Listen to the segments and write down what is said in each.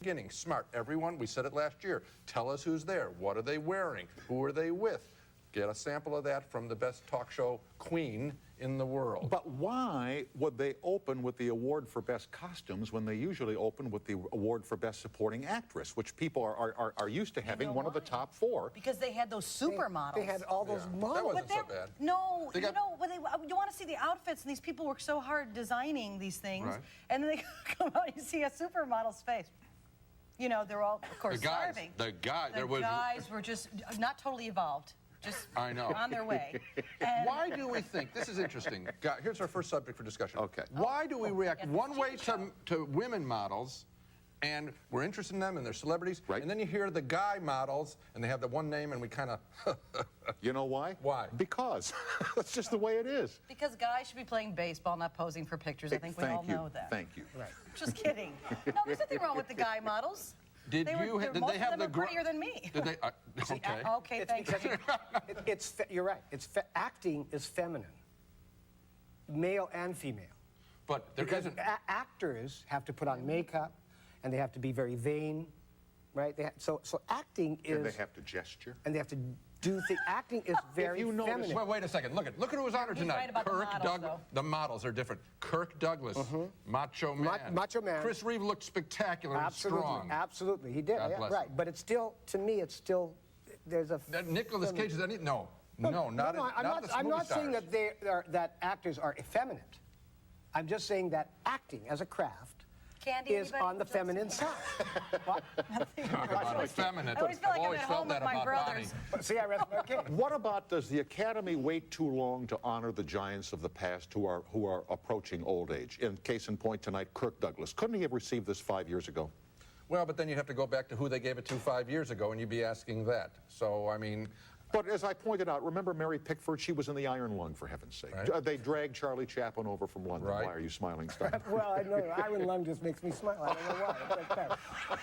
Beginning, smart. Everyone, we said it last year. Tell us who's there. What are they wearing? Who are they with? Get a sample of that from the best talk show queen in the world. But why would they open with the award for best costumes when they usually open with the award for best supporting actress, which people are used to having one of the top four? Because they had those supermodels. They had all those models. That wasn't so bad. No, you know, you want to see the outfits, and these people work so hard designing these things, Right. and then they come out and you see a supermodel's face. You know, they're all, of course, starving. The guys were just not totally evolved. Just I know. on their way. And why do we think, this is interesting, here's our first subject for discussion. Okay. Why do we react one way to women models, and we're interested in them and they're celebrities, right. And then you hear the guy models, and they have the one name, and we kind of... You know why? Why? Because that's just the way it is. because guys should be playing baseball, not posing for pictures. I think we all know that. Thank you. Right. Just kidding. No, there's nothing wrong with the guy models. Did Most they of have them the are prettier than me. Did they? Okay. Okay, It's thank you. because you're right. Acting is feminine, male and female. But there Because isn't. actors have to put on makeup, and they have to be very vain, right? So acting is. And they have to gesture. And they have to do things. Acting is very you notice- feminine. Wait a second. Look at who was honored He's tonight. right about the Kirk models, Douglas. though. The models are different. Kirk Douglas, Macho Man. Macho Man. Chris Reeve looked spectacular Absolutely, and strong. absolutely, he did. God Yeah, bless right, him. but it's still, to me, it's still. There's a. Nicolas Cage is any? No, not I'm the not movie saying stars. that actors are effeminate. I'm just saying that acting as a craft Candy, is anybody? on the feminine side. What? Talk about effeminate. I always feel like I've I'm always at felt home that with my about brothers. Bonnie. See, I read. Okay. What about, does the Academy wait too long to honor the giants of the past who are approaching old age? In case in point tonight, Kirk Douglas. Couldn't he have received this 5 years ago? Well, but then you have to go back to who they gave it to 5 years ago, and you'd be asking that. So, I mean, But as I pointed out, remember Mary Pickford? She was in the Iron Lung, for heaven's sake. Right. They dragged Charlie Chaplin over from London. Right. Why are you smiling, Stein? Well, I know Iron Lung just makes me smile. I don't know why. It just does.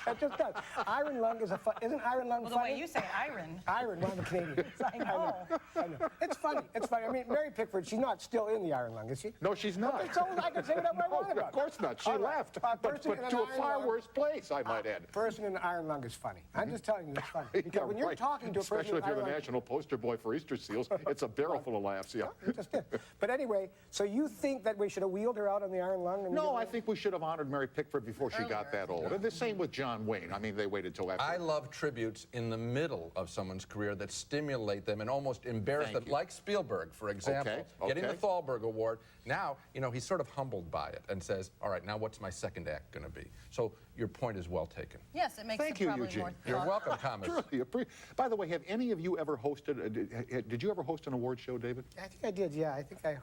It just does. Iron Lung is isn't Iron Lung Well, the funny? way you say iron. Iron, well, I'm a Canadian. I know. I know. It's funny. It's funny. I mean, Mary Pickford, she's not still in the Iron Lung, is she? No, she's not. Okay, so I can say whatever I want about Of course not. She All right. left. A But person in an to a Iron far Lung- worse place, I might add. Person in the Iron Lung is funny. I'm just telling you, it's funny. Yeah, Because when you're right. talking to a person Especially in if you're the Iron Lung, national poster boy for Easter seals, it's a barrel full of laughs, yeah. you just did. But anyway, so you think that we should have wheeled her out on the Iron Lung? And No, I think we should have honored Mary Pickford before she got that old. And the same with John Wayne. I mean, they waited till after. I love tributes in the middle of someone's career that stimulate them and almost embarrass Thank them, you. like Spielberg, for example, getting the okay. Thalberg Award. Now, you know, he's sort of humbled by it and says, all right, now what's my second act going to be? So your point is well taken. Yes, it makes Thank it you, probably Eugene. more. You're welcome, Thomas. Really By the way, have any of you ever hosted, did you ever host an award show, David? I think I did, yeah. I think I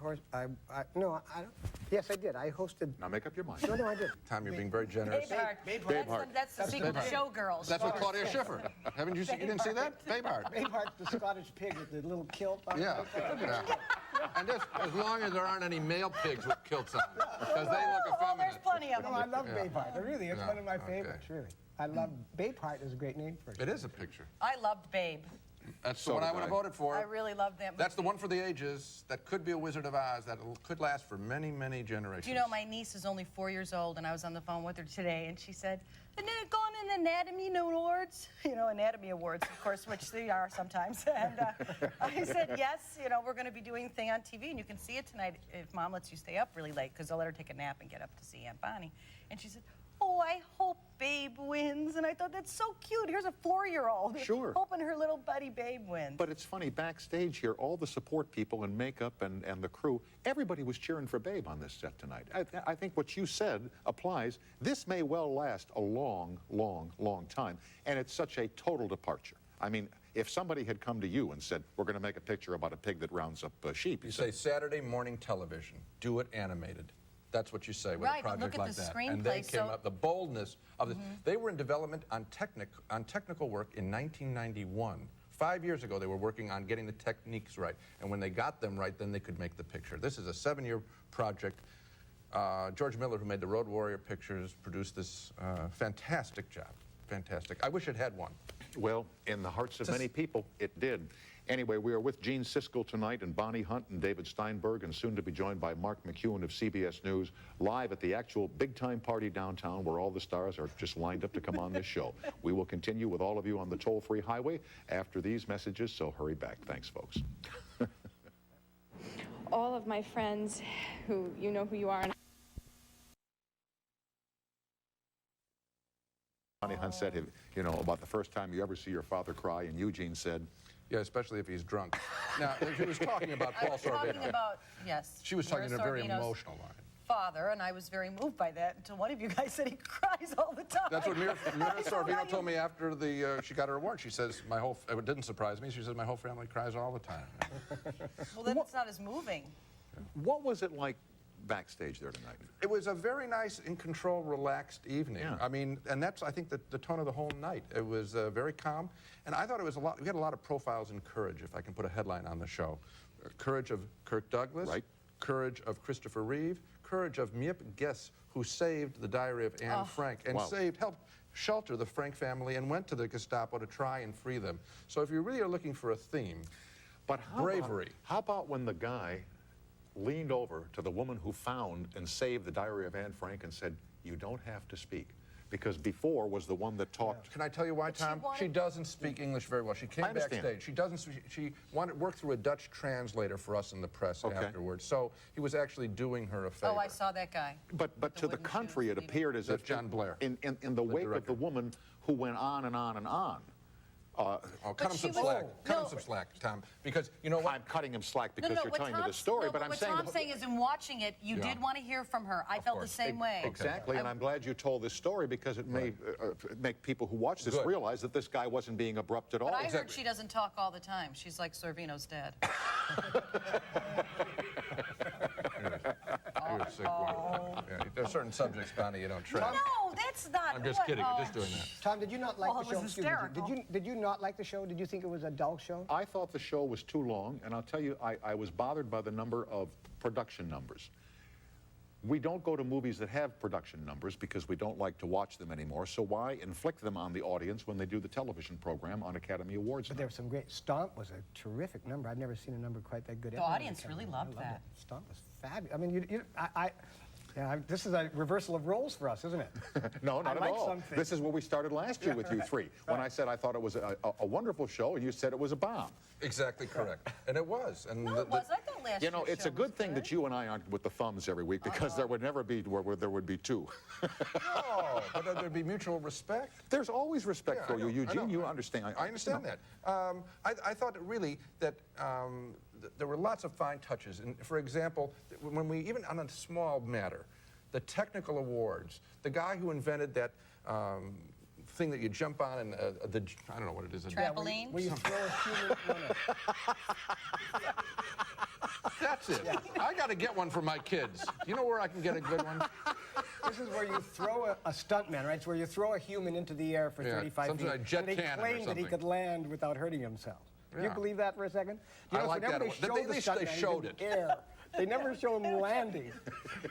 no, I don't. Yes, I did. I hosted. Now make up your mind. No, I did. Tom, you're being very generous. Babeheart. That's the sequel to Showgirls. That's with Claudia Schiffer. Haven't you seen? You didn't see that? Babeheart. Babeheart, the Scottish pig with the little kilt on. Yeah. Yeah. And this, as long as there aren't any male pigs with kilts on, because they look Oh, there's effeminate. plenty of No, them. I love Yeah. Babeheart. Really, it's Yeah, one of my okay. favorites. Really, I love Babeheart. Is a great name for it. It is a picture. I loved Babe. That's So the one I did would have I. voted for. I really loved that movie. That's the one for the ages. That could be a Wizard of Oz. That could last for many, many generations. Do you know, my niece is only 4 years old, and I was on the phone with her today, and she said, "Isn't it going in Anatomy Awards?" You know, Anatomy Awards, of course, which they are sometimes. And I said, yes, you know, we're going to be doing a thing on TV, and you can see it tonight if Mom lets you stay up really late, because I'll let her take a nap and get up to see Aunt Bonnie. And she said, oh, I hope Babe wins. And I thought, that's so cute. Here's a 4-year-old. Sure. Hoping her little buddy Babe wins. But it's funny, backstage here, all the support people and makeup and the crew, everybody was cheering for Babe on this set tonight. I think what you said applies. This may well last a long, long, long time, and it's such a total departure. I mean, if somebody had come to you and said, we're going to make a picture about a pig that rounds up sheep, You say Saturday morning television. Do it animated. That's what you say with Right, a but project look at like the that. screenplay, And they came so- up, the boldness of this. They were in development on technical work in 1991. 5 years ago, they were working on getting the techniques right. And when they got them right, then they could make the picture. This is a 7-year project. George Miller, who made the Road Warrior pictures, produced this fantastic job. Fantastic. I wish it had won. Well, in the hearts of many people, it did. Anyway, we are with Gene Siskel tonight and Bonnie Hunt and David Steinberg, and soon to be joined by Mark McEwen of CBS News, live at the actual big-time party downtown where all the stars are just lined up to come on this show. We will continue with all of you on the toll-free highway after these messages, so hurry back. Thanks, folks. All of my friends who, you know who you are. Bonnie Hunt said, you know, about the first time you ever see your father cry, and Eugene said, Yeah, especially if he's drunk. Now, she was talking about I Paul was talking Sorvino. about, yes. She was talking in a very Sorvino's emotional line. father, and I was very moved by that until one of you guys said he cries all the time. That's what Mira Sorvino told me after she got her award. She says, it didn't surprise me. She says, my whole family cries all the time. Well, then it's not as moving. what was it like backstage there tonight? It was a very nice, in control, relaxed evening. Yeah. I mean, and that's, I think, the tone of the whole night. It was very calm, and I thought it was we had a lot of profiles in courage, if I can put a headline on the show. Courage of Kirk Douglas, right. Courage of Christopher Reeve, courage of Miep Guess, who saved the diary of Anne Frank, and helped shelter the Frank family and went to the Gestapo to try and free them. So if you really are looking for a theme, But bravery. How about when the guy leaned over to the woman who found and saved the diary of Anne Frank and said, "You don't have to speak"? Because before was the one that talked. Can I tell you why, Tom? She doesn't speak English very well. She came I understand. backstage. She doesn't. She wanted work through a Dutch translator for us in the press afterwards. So he was actually doing her a favor. Oh, I saw that guy. But to the wooden country, shoes, it appeared as That's if John Blair, in the wake of director. the woman who went on and on and on. Oh, cut him some she was- slack. Cut him no. some slack, Tom. Because you know what? I'm cutting him slack because No, you're what telling me the Tom's- story, no, but I'm what saying Tom's saying is, in watching it, you did want to hear from her. I felt the course. same way. exactly, and I'm glad you told this story because it may make people who watch this Good. realize that this guy wasn't being abrupt at all. But I heard she doesn't talk all the time. She's like Sorvino's dad. You're a sick woman. Yeah, there's certain subjects, Bonnie, you don't tread. No, that's not. I'm just kidding. I'm just doing that. Tom, did you not like Well, the it show? was Excuse me, hysterical. Did you not like the show? Did you think it was a dull show? I thought the show was too long, and I'll tell you, I was bothered by the number of production numbers. We don't go to movies that have production numbers because we don't like to watch them anymore, so why inflict them on the audience when they do the television program on Academy Awards But night? there was some great. Stomp was a terrific number. I've never seen a number quite that good. The ever on audience Academy. really I loved that. it. Stomp was fabulous. I mean, this is a reversal of roles for us, isn't it? No, not I at like all. something. This is where we started last year with you three, when I said I thought it was a wonderful show, and you said it was a bomb. Exactly correct. And it was. And No, it was. I thought last You know, year's it's a show good was thing that you and I aren't with the thumbs every week because there would never be where there would be two. No, but there'd be mutual respect. There's always respect Yeah, for I you, know, I Eugene. know. You understand. I understand that. I thought that really that there were lots of fine touches. And for example, when we, even on a small matter, the technical awards, the guy who invented that thing that you jump on and I don't know what it is. Trampoline? Where you throw a human. No. That's it. I got to get one for my kids. You know where I can get a good one? This is where you throw a stuntman, right? It's where you throw a human into the air for Yeah, 35 something feet. like jet and they cannon or claim that he something. could land without hurting himself. Do you Yeah. believe that for a second? You I know, like whenever that they one. show They- the at least they stuntman, he's showed in it. the air. They never show him landing.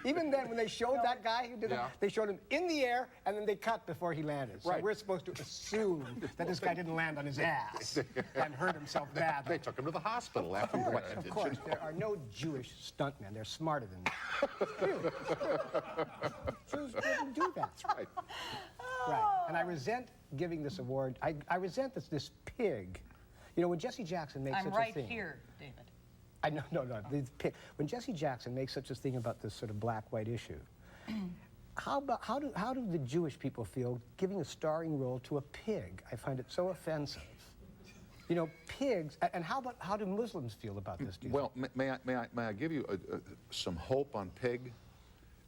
Even then, when they showed that guy who did Yeah. it, they showed him in the air, and then they cut before he landed. So Right. we're supposed to assume that this guy didn't land on his ass and hurt himself They badly. took him to the hospital after he landed. Of course, there are no Jewish stuntmen. They're smarter than that. Really. Jews wouldn't do that. That's right. Right. And I resent giving this award. I resent this pig. You know, when Jesse Jackson makes I'm such right a thing. here, David. I know, no. This pig. When Jesse Jackson makes such a thing about this sort of black-white issue, how do the Jewish people feel giving a starring role to a pig? I find it so offensive. You know, pigs. And how do Muslims feel about this? Do you Well, may I give you some hope on pig?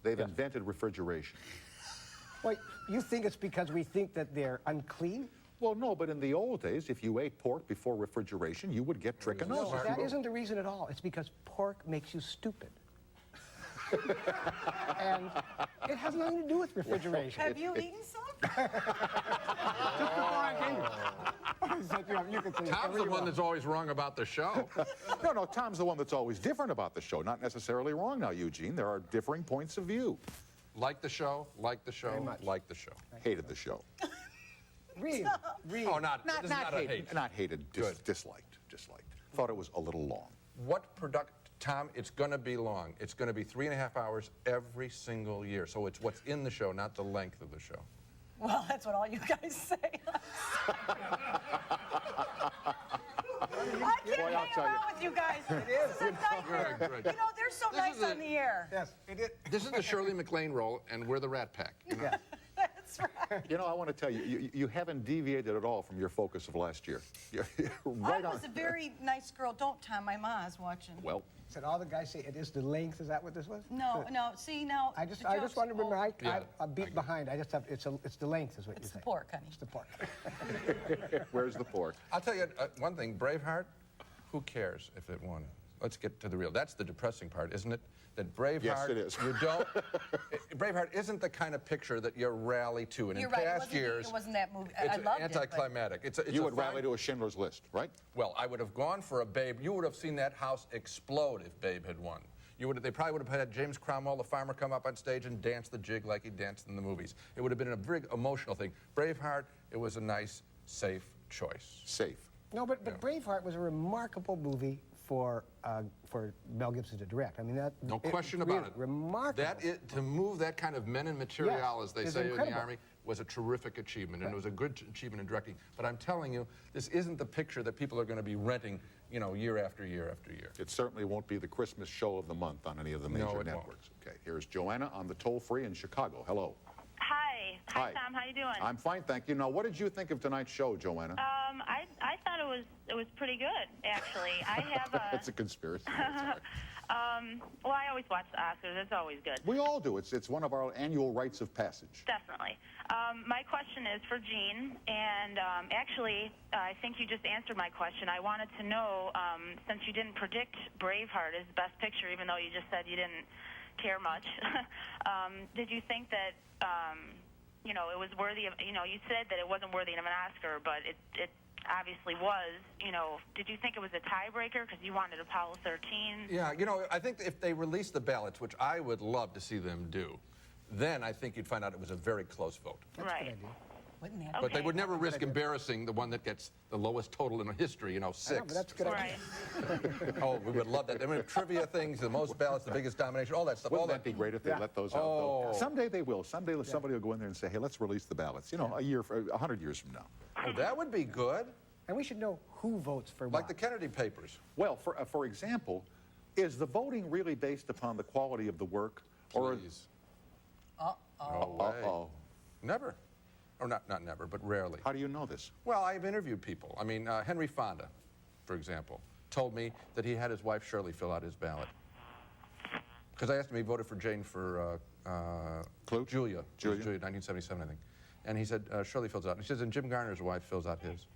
They've invented refrigeration. think? Well, you think it's because we think that they're unclean? Well, no, but in the old days, if you ate pork before refrigeration, you would get trichinosis. No, that isn't the reason at all. It's because pork makes you stupid. And it has nothing to do with refrigeration. Have you eaten some? Just before I came. You can say Tom's the one that's always wrong about the show. No, Tom's the one that's always different about the show. Not necessarily wrong now, Eugene. There are differing points of view. Like the show, like the show, much. like the show. Hated the show. Really? Oh, this is not a hate. Not hated, Good. disliked. thought it was a little long. Tom, it's going to be long. It's going to be 3.5 hours every single year. So it's what's in the show, not the length of the show. Well, that's what all you guys say. I can't hang around with you guys. This is a nightmare. Right. You know, they're so nice on the air. Yes, it is. This is the Shirley MacLaine role, and we're the Rat Pack. You know? Yeah. That's right. You know, I want to tell you, you haven't deviated at all from your focus of last year. You're right I on. was a very nice girl. Don't, Tom. My ma's watching. Well, Said all the guys say it is the length. Is that what this was? No, no. See, now. I just the want joke's to remember. old. I beat behind. I just have. It's the length is what you It's say. the pork, honey. It's the pork. where's the pork? I'll tell you one thing, Braveheart, who cares if it won? Let's get to the real. That's the depressing part, isn't it? That Braveheart, Yes, it is. you don't, Braveheart isn't the kind of picture that you rally to. And You're in right. past years, It wasn't that movie. I it's loved it. but- anticlimactic. It's You a would fine- rally to a Schindler's List, right? Well, I would have gone for a Babe. You would have seen that house explode if Babe had won. They probably would have had James Cromwell, the farmer, come up on stage and dance the jig like he danced in the movies. It would have been a big emotional thing. Braveheart, it was a nice, safe choice. Safe. No, but Braveheart was a remarkable movie for Mel Gibson to direct. I mean, that No question about it. Remarkable. To move that kind of men in material, Yes, as they it's say in incredible. the Army, was a terrific achievement, and it was a good achievement in directing. But I'm telling you, this isn't the picture that people are going to be renting, you know, year after year after year. It certainly won't be the Christmas show of the month on any of the major No, it won't. networks. Okay, here's Joanna on the toll-free in Chicago. Hello. Hi. Hi, Tom. How you doing? I'm fine, thank you. Now, what did you think of tonight's show, Joanna? I thought it was pretty good, actually. I have a. It's a conspiracy. It's all right. Well, I always watch the Oscars. It's always good. We all do. It's one of our annual rites of passage. Definitely. My question is for Gene, and actually, I think you just answered my question. I wanted to know, since you didn't predict Braveheart as Best Picture, even though you just said you didn't care much, did you think that, you know, it was worthy of, you know, you said that it wasn't worthy of an Oscar, but it obviously was, you know, did you think it was a tiebreaker because you wanted Apollo 13? Yeah, you know, I think if they released the ballots, which I would love to see them do, then I think you'd find out it was a very close vote. That's a Right. good idea. Wouldn't that? But they Okay. would never risk embarrassing the one that gets the lowest total in history, you know, 6. I know, but that's a good idea. Right. Oh, we would love that. I mean, trivia things, the most ballots, the biggest domination, all that stuff. Wouldn't all that be great if they Yeah. let those out? Oh. Though? Someday they will. Someday somebody will go in there and say, hey, let's release the ballots. You know, 100 years from now. Oh, that would be good. And we should know who votes for Like what. the Kennedy papers. Well, for example, is the voting really based upon the quality of the work? Please. No way. Uh-oh. Never. Or not never, but rarely. How do you know this? Well, I've interviewed people. I mean, Henry Fonda, for example, told me that he had his wife Shirley fill out his ballot. Because I asked him, he voted for Jane for Clue? Julia. Julia. Julia, 1977, I think. And he said, Shirley fills it out. And he says, and Jim Garner's wife fills out his.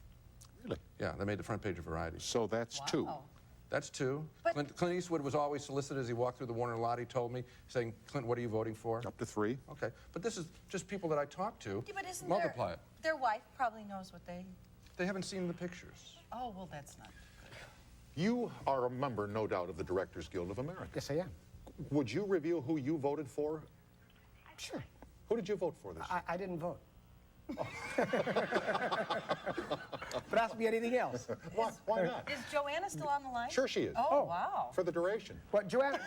Really? Yeah, they made the front page of Variety. So that's two. Wow. That's 2. But- Clint Eastwood was always solicited as he walked through the Warner lot, he told me, saying, Clint, what are you voting for? Up to 3. Okay, but this is just people that I talk to. Yeah, but isn't Multiply it. their wife probably knows what they... They haven't seen the pictures. Oh, well, that's not... You are a member, no doubt, of the Directors Guild of America. Yes, I am. Would you reveal who you voted for? Sure. Who did you vote for this year? I didn't vote. But ask me anything else. Why not? Is Joanna still on the line? Sure she is. Oh, wow. For the duration. Well, Joanna,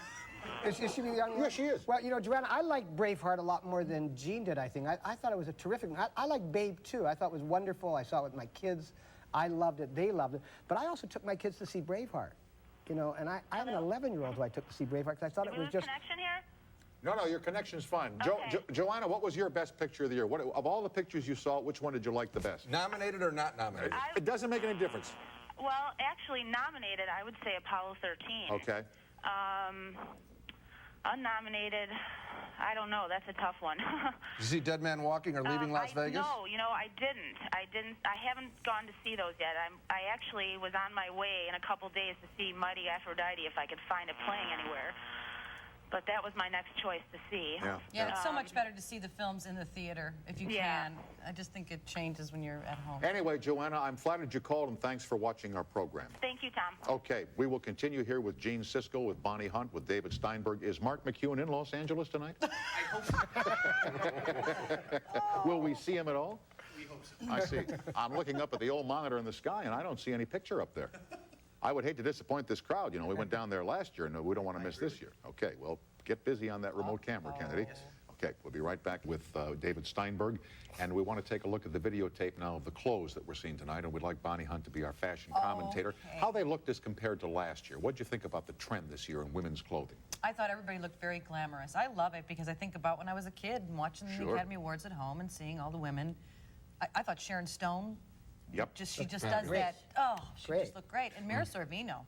is she the young one? Yeah, she is. Well, you know, Joanna, I like Braveheart a lot more than Gene did, I think. I thought it was a terrific one. I like Babe, too. I thought it was wonderful. I saw it with my kids. I loved it. They loved it. But I also took my kids to see Braveheart. You know, and I have an 11-year-old who I took to see Braveheart because I thought Did it we was lose just... connection here? No, your connection's fine. Okay. Joanna, what was your best picture of the year? Of all the pictures you saw, which one did you like the best? Nominated or not nominated? It doesn't make any difference. Well, actually, nominated, I would say Apollo 13. Okay. Unnominated, I don't know. That's a tough one. Did you see Dead Man Walking or Leaving Las Vegas? No, you know, I didn't. I haven't gone to see those yet. I actually was on my way in a couple days to see Mighty Aphrodite if I could find it playing anywhere. But that was my next choice to see. Yeah, it's so much better to see the films in the theater if you Yeah. can. I just think it changes when you're at home. Anyway, Joanna, I'm flattered you called, and thanks for watching our program. Thank you, Tom. Okay, we will continue here with Gene Siskel, with Bonnie Hunt, with David Steinberg. Is Mark McEwen in Los Angeles tonight? Will we see him at all? We hope so. I see. I'm looking up at the old monitor in the sky, and I don't see any picture up there. I would hate to disappoint this crowd. You know, we went down there last year, and we don't want to miss this year. Okay, well, get busy on that remote camera, Kennedy. Okay, we'll be right back with David Steinberg, and we want to take a look at the videotape now of the clothes that we're seeing tonight, and we'd like Bonnie Hunt to be our fashion commentator. Okay. How they looked as compared to last year. What'd you think about the trend this year in women's clothing? I thought everybody looked very glamorous. I love it because I think about when I was a kid and watching the Academy Awards at home and seeing all the women. I thought Sharon Stone, she just does that. Oh, she just looked great. And Mira Sorvino,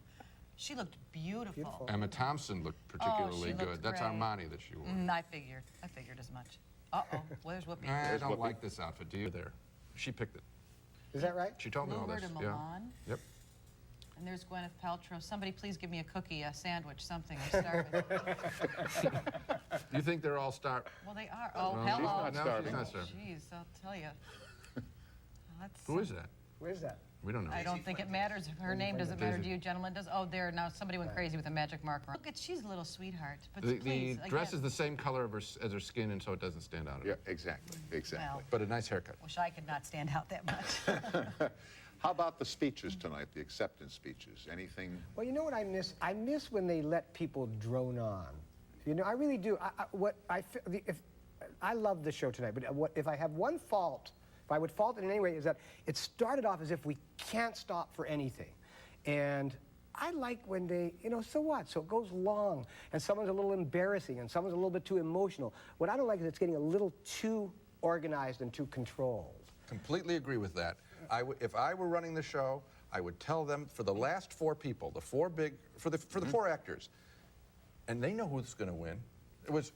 she looked beautiful. Emma Thompson looked particularly good. That's great. Armani that she wore. I figured as much. Uh-oh, where's Whoopi? I don't like this outfit. Do you? There. She picked it. Is that right? She told me all Flew her this. to Milan. Yep. And there's Gwyneth Paltrow. Somebody please give me a cookie, a sandwich, something. I'm starving. You think they're all Well, they are. Oh, No, hello. she's not starving. She's not starving. Jeez, I'll tell you. Who is that? Where's that? We don't know. I don't think it matters. Her name doesn't matter to you, gentlemen. Does? Oh, there. Now somebody went crazy with a magic marker. Look at, she's a little sweetheart. But The please, dress again, is the same color as her skin, and so it doesn't stand out. Yeah, exactly. Well, But a nice haircut. wish I could not stand out that much. How about the speeches tonight, the acceptance speeches? Anything? Well, you know what I miss? I miss when they let people drone on. You know, I really do. I love the show tonight, but if I have one fault, if I would fault it in any way, is that it started off as if we can't stop for anything. And I like when they, you know, so what? So it goes long, and someone's a little embarrassing, and someone's a little bit too emotional. What I don't like is it's getting a little too organized and too controlled. Completely agree with that. If I were running the show, I would tell them for the last four people, the four four actors, and they know who's going to win.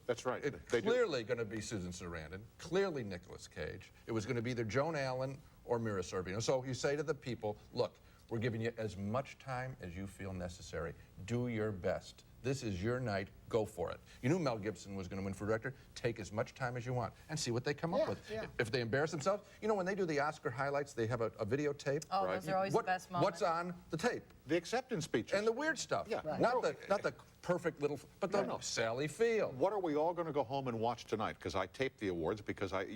That's right. It's clearly going to be Susan Sarandon, clearly Nicolas Cage. It was going to be either Joan Allen or Mira Sorvino. So you say to the people, look, we're giving you as much time as you feel necessary. Do your best. This is your night. Go for it. You knew Mel Gibson was going to win for director. Take as much time as you want and see what they come up with. Yeah. If they embarrass themselves, you know, when they do the Oscar highlights, they have a videotape. Oh, those are always the best moments. What's on the tape? The acceptance speeches. And the weird stuff. Yeah. Right. Not the perfect little, but the Sally Field. What are we all going to go home and watch tonight? Because I taped the awards because I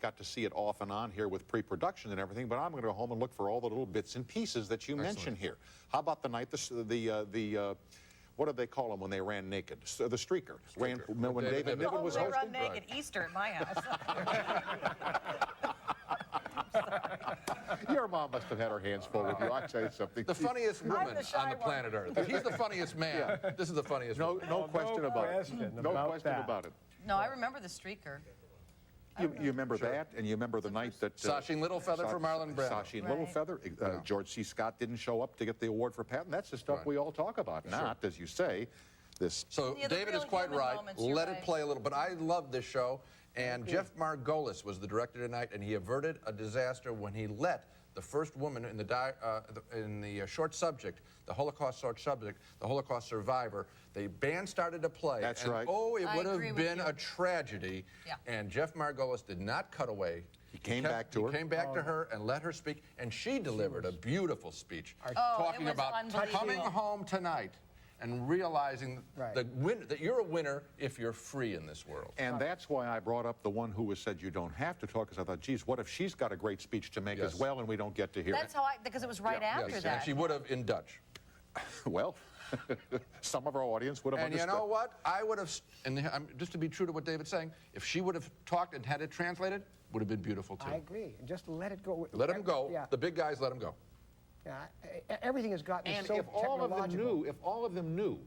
got to see it off and on here with pre-production and everything, but I'm going to go home and look for all the little bits and pieces that you mentioned here. How about the night, what did they call them when they ran naked? The streaker. When David Niven was they hosting? run naked Easter at my house. Your mom must have had her hands full with you. I'll tell you something. The funniest woman the shy on the planet Earth. If he's the funniest man, this is the funniest No woman. question about it. No question about it. No, I remember the streaker. You remember that, and you remember the night that... Sasheen Littlefeather for Marlon Brando. Sasheen Littlefeather. George C. Scott didn't show up to get the award for Patton. That's the stuff we all talk about, not, as you say, this... So Yeah, the David real is quite human right. moments, you're Let it right. play a little. But I love this show. And Jeff Margolis was the director tonight, and he averted a disaster when he let the first woman in the short subject, the Holocaust short subject, the Holocaust survivor, the band started to play. That's and, right. Oh, it I would agree have with been you. a tragedy. Yeah. And Jeff Margolis did not cut away. He came back to her. He came back to her and let her speak, and she delivered a beautiful speech it talking was about unbelievable. coming home tonight and realizing that you're a winner if you're free in this world. And that's why I brought up the one who was said you don't have to talk, because I thought, geez, what if she's got a great speech to make as well and we don't get to hear That's it? how because it was right after Yes, that. and she would have in Dutch. Well, some of our audience would have And understood. you know what? I would have, just to be true to what David's saying, if she would have talked and had it translated, would have been beautiful too. I agree. Just let it go. Let them go. Yeah. The big guys, let them go. Yeah, everything has gotten And so if all of them knew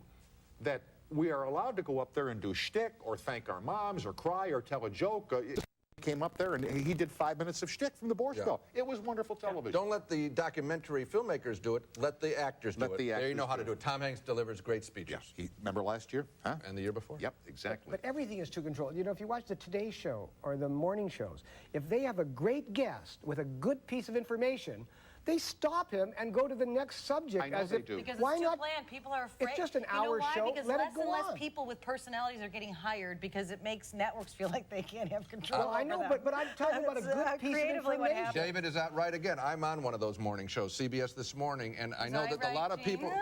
that we are allowed to go up there and do shtick or thank our moms or cry or tell a joke. He came up there and he did 5 minutes of shtick from the Borscht Bell. It was wonderful television. Don't let the documentary filmmakers do it. Let the actors do it. They know how to do it. Tom Hanks delivers great speeches. Yeah. Remember last year? Huh? And the year before? Yep, exactly. But everything is too controlled. You know, if you watch the Today Show or the morning shows, if they have a great guest with a good piece of information, they stop him and go to the next subject. I know they do. Because Why it's too not? bland. People are afraid. It's just an You know hour why? show. Because Let it less go and less on. people with personalities are getting hired because it makes networks feel like they can't have control Well, I over know, them. but I'm talking about a That's, good piece of creatively what information. happened. David is out right again. I'm on one of those morning shows, CBS This Morning, and I know Is that that a lot right, of people... Gina?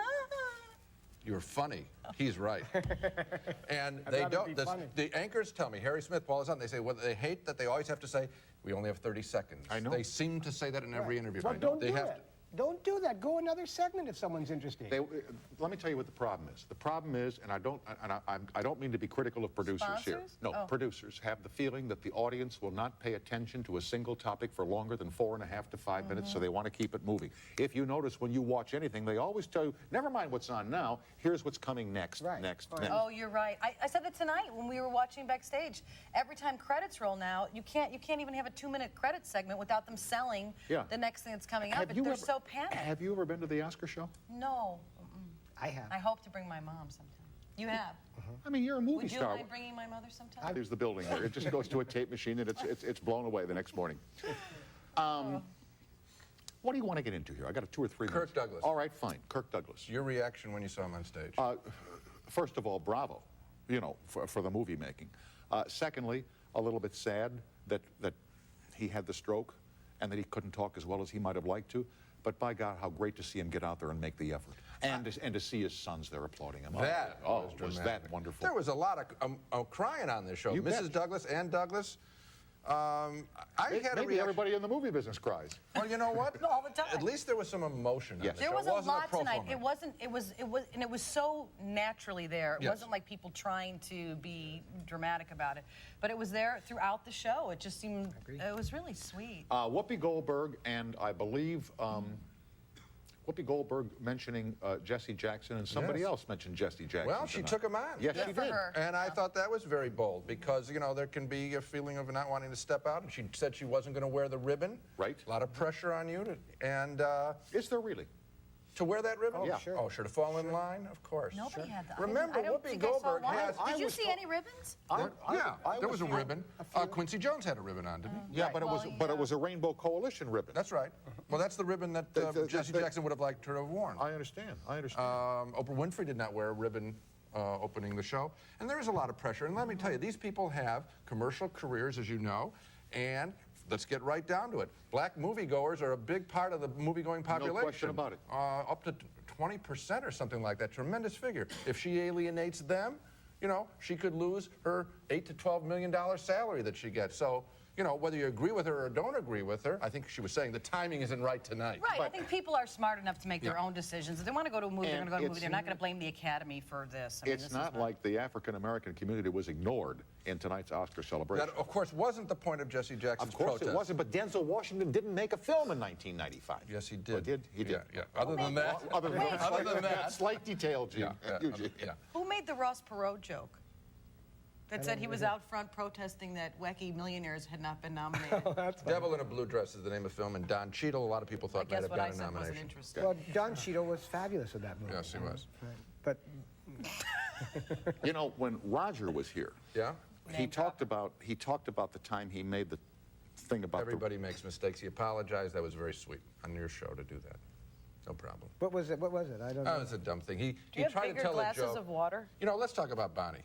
You're funny. He's right. And I'd they rather don't. be funny. The anchors tell me, Harry Smith, Paul is on, they say, well, they hate that they always have to say, we only have 30 seconds. I know. They seem to say that in every interview. Well, don't they do have it. to. Don't do that. Go another segment if someone's interesting. Let me tell you what the problem is. The problem is, and I don't mean to be critical of producers here. Sponsors? No, Oh. producers have the feeling that the audience will not pay attention to a single topic for longer than 4.5 to 5 minutes, so they want to keep it moving. If you notice when you watch anything, they always tell you, never mind what's on now, here's what's coming next, Right. next. Oh, you're right. I said that tonight when we were watching backstage. Every time credits roll now, you can't even have a 2-minute credit segment without them selling Yeah. the next thing that's coming up. Have you They're ever- so panicked. Have you ever been to the Oscar show? No. I have. I hope to bring my mom sometime. You have? I mean, you're a movie Would you star. mind bringing my mother sometime? There's the building there. It just goes to a tape machine and it's blown away the next morning. What do you want to get into here? I got 2 or 3 minutes. Kirk Douglas. All right, fine. Kirk Douglas. Your reaction when you saw him on stage? First of all, bravo, for the movie making. Secondly, a little bit sad that he had the stroke and that he couldn't talk as well as he might have liked to. But by God, how great to see him get out there and make the effort. And to see his sons there applauding him. That was was dramatic. that wonderful. There was a lot of crying on this show. You Mrs. bet. Douglas and Douglas. I had a Maybe reaction. everybody in the movie business cries. Well, you know what? All the time. At least there was some emotion. Yes. On the There show. was It a wasn't lot pro tonight. forma. And it was so naturally there. It Yes. wasn't like people trying to be dramatic about it, but it was there throughout the show. It just seemed it was really sweet. Whoopi Goldberg and I believe Whoopi Goldberg mentioning Jesse Jackson and somebody Yes. else mentioned Jesse Jackson. Well, she tonight. took him on. Yes, Good she for did. her. And I thought that was very bold because, there can be a feeling of not wanting to step out. And she said she wasn't going to wear the ribbon. Right. A lot of pressure on you. Is there really? To wear that ribbon? Oh, yeah. sure. Oh, sure. To fall in line? Of course. Nobody had that. Remember, I don't Whoopi think I saw Goldberg one. has- Did you was see told- any ribbons? There was a ribbon. Quincy Jones had a ribbon on, didn't he? Yeah, but Well, it was a Rainbow Coalition ribbon. That's right. Well, that's the ribbon that Jesse Jackson would have liked to have worn. I understand. Oprah Winfrey did not wear a ribbon opening the show. And there is a lot of pressure. And let me tell you, these people have commercial careers, as you know, and let's get right down to it. Black moviegoers are a big part of the movie-going population. question about it. Up to 20% or something like that. Tremendous figure. If she alienates them, she could lose her $8 to $12 million salary that she gets. So, whether you agree with her or don't agree with her, I think she was saying the timing isn't right tonight. Right. I think people are smart enough to make their own decisions. If they want to go to a movie, they're going And to go to a movie. it's They're not going to blame the Academy for this. I mean, this It's is not like the African-American community was ignored in tonight's Oscar celebration. That, of course, wasn't the point of Jesse Jackson's Of course protest. it wasn't, but Denzel Washington didn't make a film in 1995. Yes, he did. Oh, did? He did. Yeah. Other than that, Other than that, Other than that. slight detail, Gene. yeah. Who made the Ross Perot joke? That said he was out front protesting that Wacky Millionaires had not been nominated. Devil in a Blue Dress is the name of the film, and Don Cheadle, a lot of people I thought might guess have what I got a said wasn't nomination. interesting. Well, Don Cheadle was fabulous in that movie. Yes, he was. But When Roger was here, Yeah? he talked about the time he made the thing about Everybody makes mistakes. He apologized. That was very sweet on your show to do that. No problem. what was it? What was it? I don't That know. was a dumb thing. Do He you have tried to bigger tell a glasses joke. of water? Let's talk about Bonnie.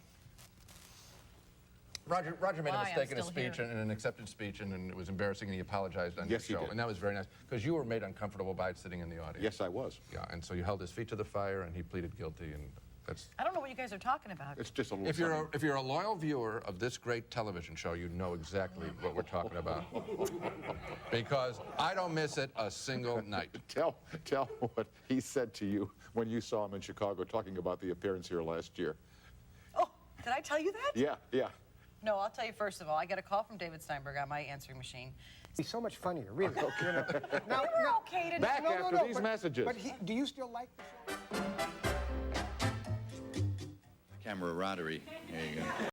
Roger made Why? a mistake I'm in a still speech, here. and an accepted speech, and it was embarrassing, and he apologized on Yes, he your show. did. And that was very nice, because you were made uncomfortable by it sitting in the audience. Yes, I was. Yeah, and so you held his feet to the fire, and he pleaded guilty, and that's... I don't know what you guys are talking about. It's just a little If you're something. a loyal viewer of this great television show, you know exactly what we're talking about. Because I don't miss it a single night. Tell what he said to you when you saw him in Chicago talking about the appearance here last year. Oh, did I tell you that? Yeah. No, I'll tell you first of all. I got a call from David Steinberg on my answering machine. He's so much funnier, really. We were okay to Back after these messages. But do you still like the show? Camaraderie. There you go.